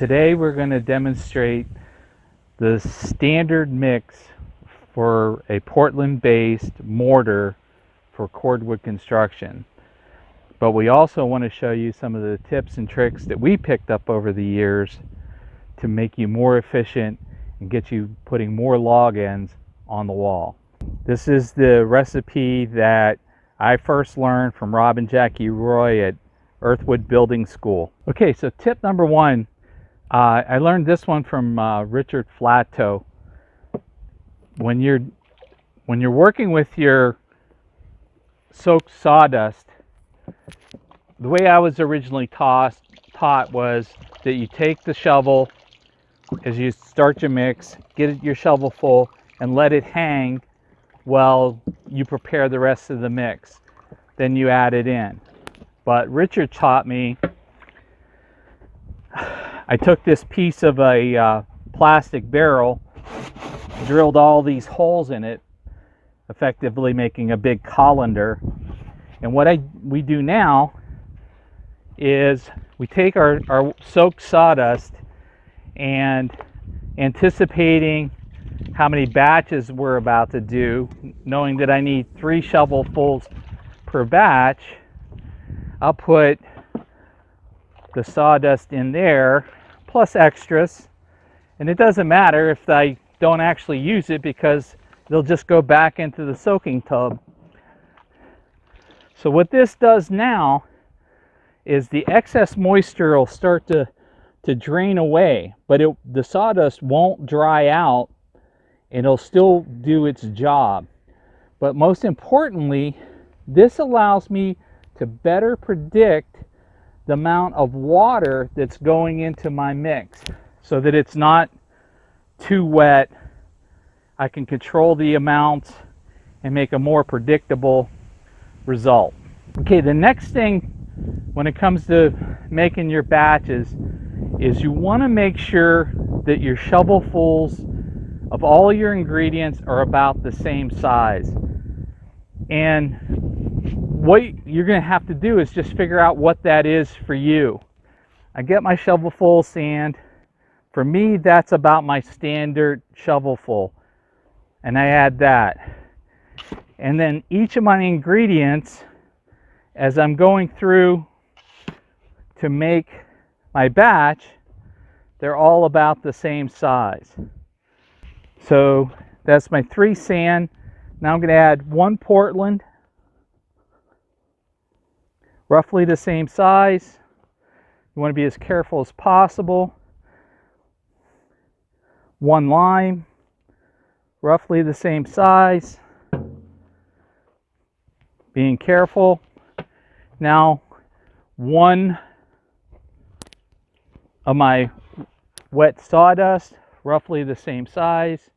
Today we're going to demonstrate the standard mix for a Portland-based mortar for cordwood construction. But we also want to show you some of the tips and tricks that we picked up over the years to make you more efficient and get you putting more log ends on the wall. This is the recipe that I first learned from Rob and Jackie Roy at Earthwood Building School. Okay, so tip number one, I learned this one from Richard Flattoe. When you're working with your soaked sawdust, the way I was originally taught was that you take the shovel as you start your mix, get your shovel full, and let it hang while you prepare the rest of the mix. Then you add it in. But Richard taught me, I took this piece of a plastic barrel, drilled all these holes in it, effectively making a big colander. And what we do now is we take our soaked sawdust, and anticipating how many batches we're about to do, knowing that I need 3 shovelfuls per batch, I'll put the sawdust in there plus extras, and it doesn't matter if I don't actually use it because they'll just go back into the soaking tub. So what this does now is the excess moisture will start to drain away, but the sawdust won't dry out, and it'll still do its job. But most importantly, this allows me to better predict the amount of water that's going into my mix so that it's not too wet. I can control the amounts and make a more predictable result. Okay, the next thing when it comes to making your batches is you want to make sure that your shovelfuls of all your ingredients are about the same size. And what you're going to have to do is just figure out what that is for you. I get my shovelful of sand. For me, that's about my standard shovelful, and I add that. And then each of my ingredients, as I'm going through to make my batch, they're all about the same size. So that's my 3 sand. Now I'm going to add 1 Portland, roughly the same size. You want to be as careful as possible. 1 lime, roughly the same size. Being careful. Now 1 of my wet sawdust, roughly the same size.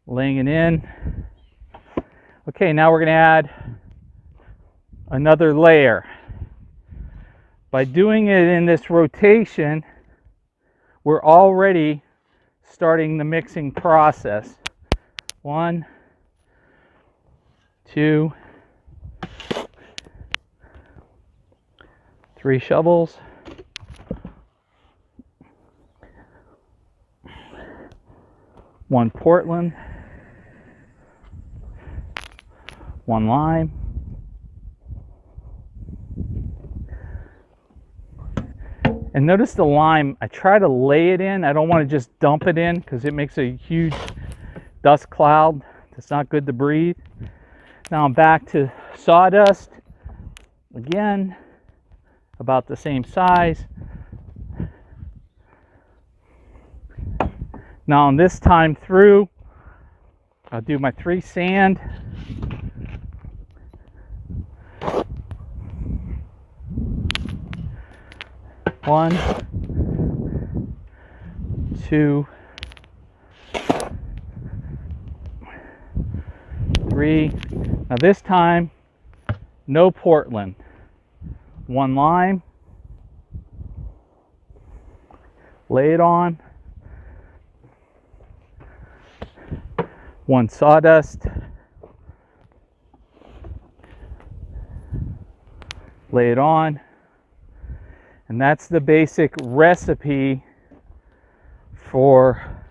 Laying it in. Okay, now we're going to add another layer. By doing it in this rotation, we're already starting the mixing process. 1, 2, 3 shovels. 1 Portland. 1 lime. And notice the lime, I try to lay it in. I don't want to just dump it in because it makes a huge dust cloud. It's not good to breathe. Now I'm back to sawdust. Again, about the same size. Now on this time through, I'll do my 3 sand. One, 2, 3. Now this time, no Portland. 1 lime. Lay it on. 1 sawdust. Lay it on. And that's the basic recipe for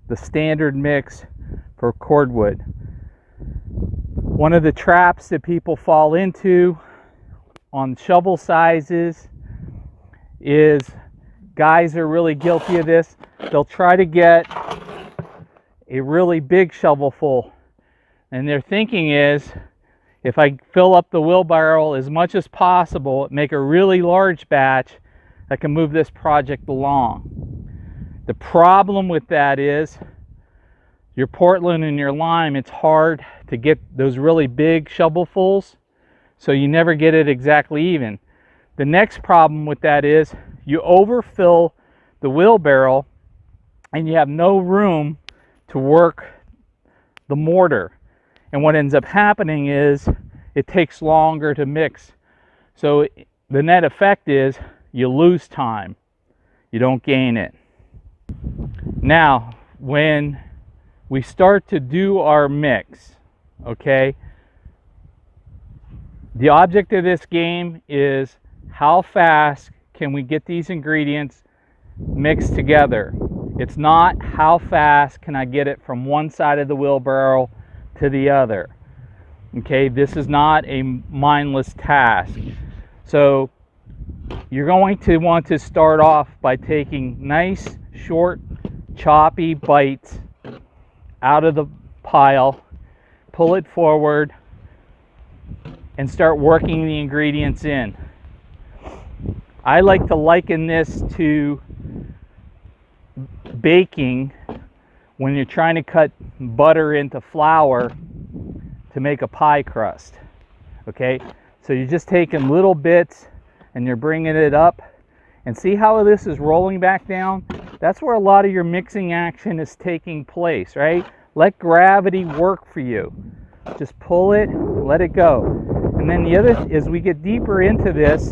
the standard mix for cordwood. One of the traps that people fall into on shovel sizes is, guys are really guilty of this, they'll try to get a really big shovelful, and their thinking is, if I fill up the wheelbarrow as much as possible, make a really large batch, I can move this project along. The problem with that is your Portland and your lime, it's hard to get those really big shovelfuls, so you never get it exactly even. The next problem with that is you overfill the wheelbarrow and you have no room to work the mortar. And what ends up happening is it takes longer to mix. So the net effect is you lose time. You don't gain it. Now, when we start to do our mix, okay, the object of this game is how fast can we get these ingredients mixed together. It's not how fast can I get it from one side of the wheelbarrow to the other. Okay, this is not a mindless task. So you're going to want to start off by taking nice, short, choppy bites out of the pile, pull it forward, and start working the ingredients in. I like to liken this to baking when you're trying to cut butter into flour to make a pie crust. Okay, so you're just taking little bits and you're bringing it up, and see how this is rolling back down? That's where a lot of your mixing action is taking place, right? Let gravity work for you. Just pull it, let it go. And then the other, as we get deeper into this,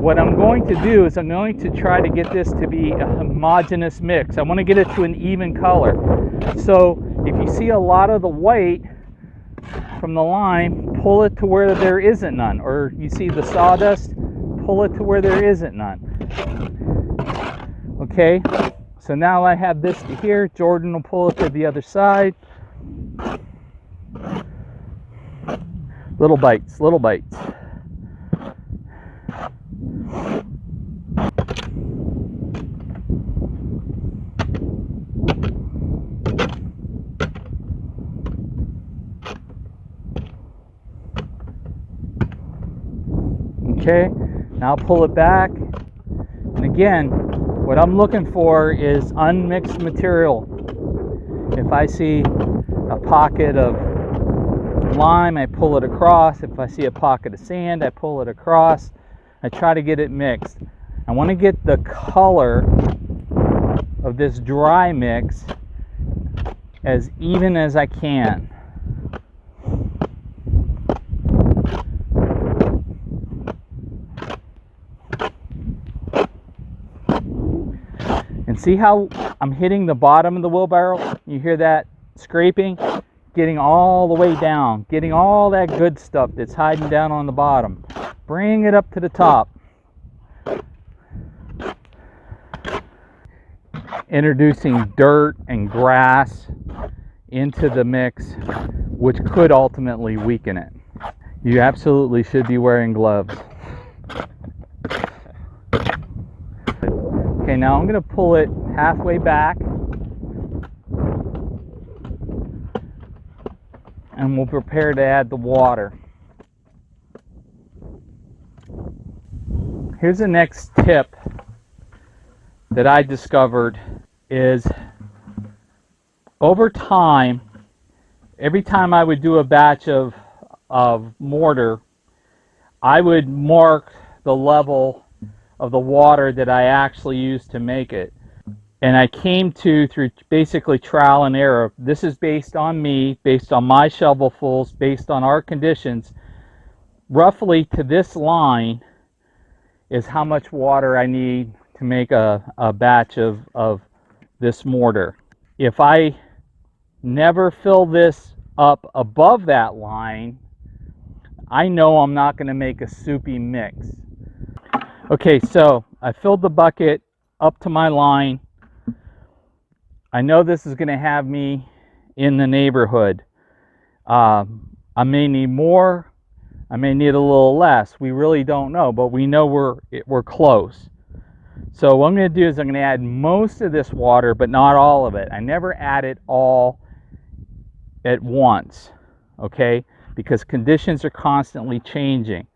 what I'm going to do is I'm going to try to get this to be a homogeneous mix. I want to get it to an even color. So if you see a lot of the white from the lime, pull it to where there isn't none. Or you see the sawdust, pull it to where there isn't none. Okay, so now I have this to here. Jordan will pull it to the other side. Little bites, little bites. Okay, now pull it back. And again, what I'm looking for is unmixed material. If I see a pocket of lime, I pull it across. If I see a pocket of sand, I pull it across. I try to get it mixed. I want to get the color of this dry mix as even as I can. And see how I'm hitting the bottom of the wheelbarrow? You hear that scraping? Getting all the way down, getting all that good stuff that's hiding down on the bottom. Bring it up to the top. Introducing dirt and grass into the mix, which could ultimately weaken it. You absolutely should be wearing gloves. Okay, now I'm going to pull it halfway back, and we'll prepare to add the water. Here's the next tip that I discovered is, over time, every time I would do a batch of mortar, I would mark the level of the water that I actually used to make it. And I came to, through basically trial and error, this is based on me, based on my shovelfuls, based on our conditions, roughly to this line is how much water I need to make a batch of this mortar. If I never fill this up above that line, I know I'm not going to make a soupy mix. Okay, so I filled the bucket up to my line. I know this is going to have me in the neighborhood. I may need more, I may need a little less. We really don't know, but we know we're close. So what I'm going to do is I'm going to add most of this water, but not all of it. I never add it all at once, okay? Because conditions are constantly changing.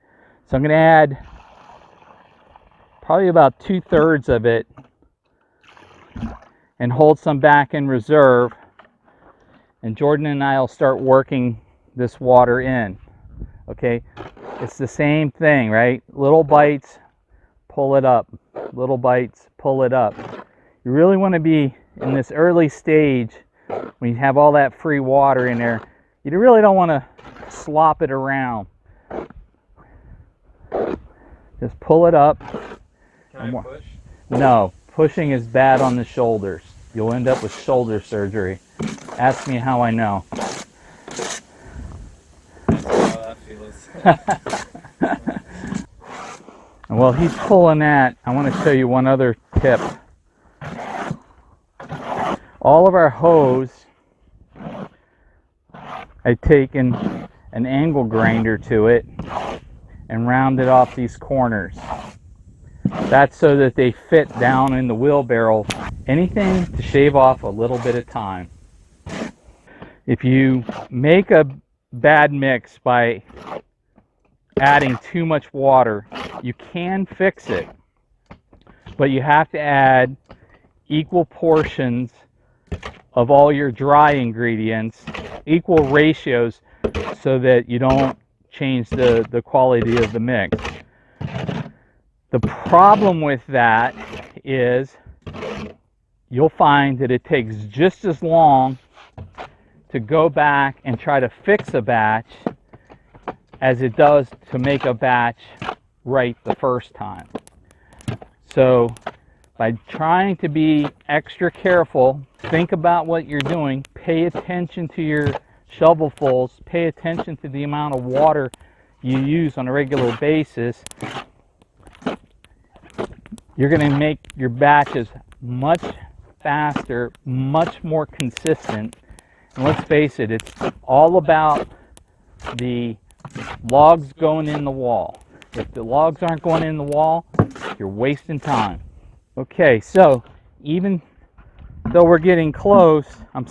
So I'm going to add probably about 2/3 of it and hold some back in reserve. And Jordan and I will start working this water in, okay? It's the same thing, right? Little bites, pull it up. Little bites, pull it up. You really want to be in this early stage when you have all that free water in there. You really don't want to slop it around. Just pull it up. Can I push? No, pushing is bad on the shoulders. You'll end up with shoulder surgery. Ask me how I know. How that feels. And while he's pulling that, I want to show you one other tip. All of our hose, I take an angle grinder to it and rounded off these corners. That's so that they fit down in the wheelbarrow. Anything to shave off a little bit of time. If you make a bad mix by adding too much water, you can fix it, but you have to add equal portions of all your dry ingredients, equal ratios, so that you don't change the quality of the mix. The problem with that is you'll find that it takes just as long to go back and try to fix a batch as it does to make a batch right the first time. So by trying to be extra careful, think about what you're doing, pay attention to your shovelfuls, pay attention to the amount of water you use on a regular basis. You're going to make your batches much faster, much more consistent. And let's face it, it's all about the logs going in the wall. If the logs aren't going in the wall, you're wasting time. Okay, so even though we're getting close, I'm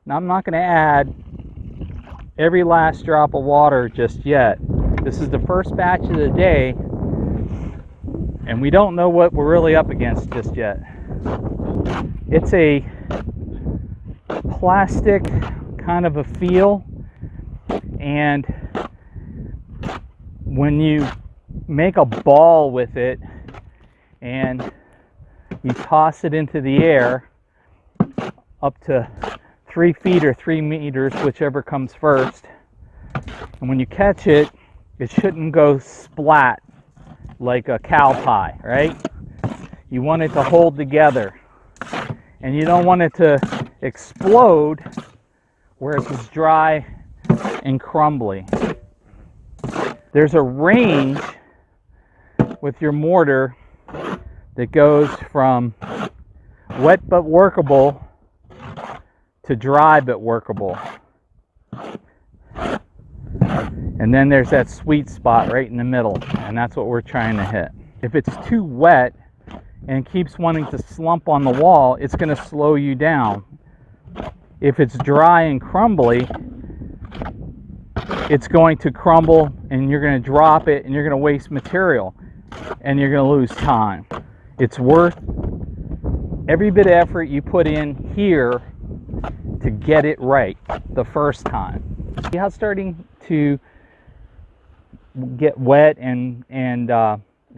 not going to add every last drop of water just yet. This is the first batch of the day, and we don't know what we're really up against just yet. It's a plastic kind of a feel, and when you make a ball with it and you toss it into the air up to 3 feet or 3 meters, whichever comes first, and when you catch it, it shouldn't go splat like a cow pie, right? You want it to hold together, and you don't want it to explode where it's dry and crumbly. There's a range with your mortar that goes from wet but workable to dry but workable. And then there's that sweet spot right in the middle, and that's what we're trying to hit. If it's too wet and keeps wanting to slump on the wall, it's going to slow you down. If it's dry and crumbly, it's going to crumble and you're going to drop it and you're going to waste material and you're going to lose time. It's worth every bit of effort you put in here to get it right the first time. See how it's starting to get wet and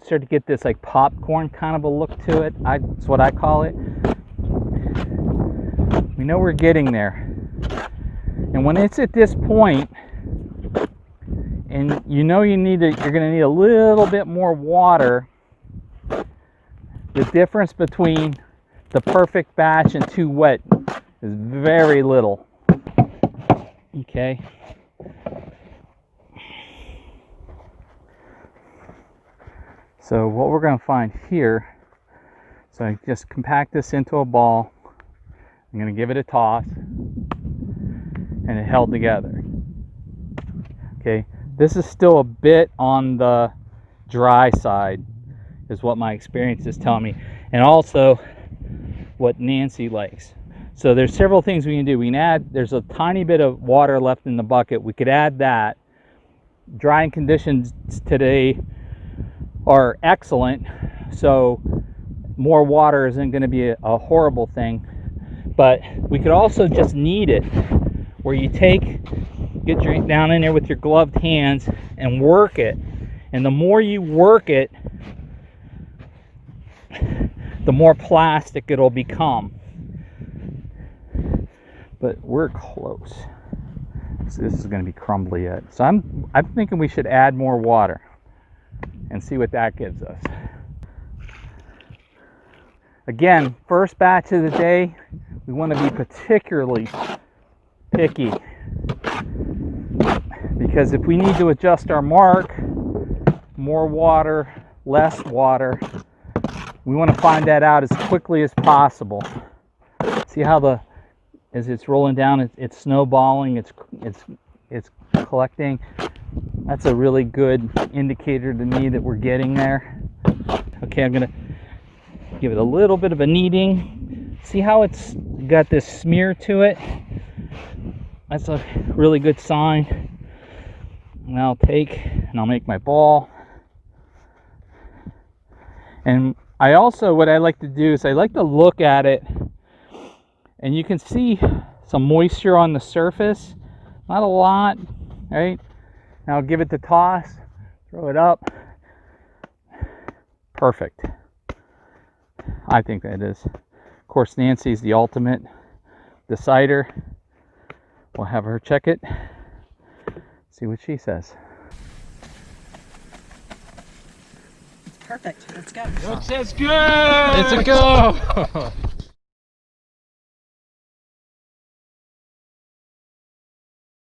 start to get this like popcorn kind of a look to it. That's what I call it. We know we're getting there. And when it's at this point, and you know you're going to need a little bit more water, the difference between the perfect batch and too wet is very little. Okay. So what we're going to find here, so I just compact this into a ball. I'm going to give it a toss, and it held together. Okay, this is still a bit on the dry side, is what my experience is telling me, and also what Nancy likes. So there's several things we can do. We can add, there's a tiny bit of water left in the bucket. We could add that. Drying conditions today are excellent, so more water isn't going to be a horrible thing. But we could also just knead it, where you get down in there with your gloved hands and work it. And the more you work it, the more plastic it'll become. But we're close. So this is going to be crumbly yet. So I'm thinking we should add more water and see what that gives us. Again, first batch of the day, we want to be particularly picky, because if we need to adjust our mark, more water, less water, we want to find that out as quickly as possible. See how as it's rolling down, it's snowballing, it's collecting. That's a really good indicator to me that we're getting there. Okay, I'm gonna give it a little bit of a kneading. See how it's got this smear to it? That's a really good sign. And I'll make my ball. And what I like to do is I like to look at it, and you can see some moisture on the surface. Not a lot, right? Now I'll give it the toss, throw it up. Perfect. I think that is. Of course, Nancy's the ultimate decider. We'll have her check it, see what she says. Perfect. Let's go. It says good! It's a go!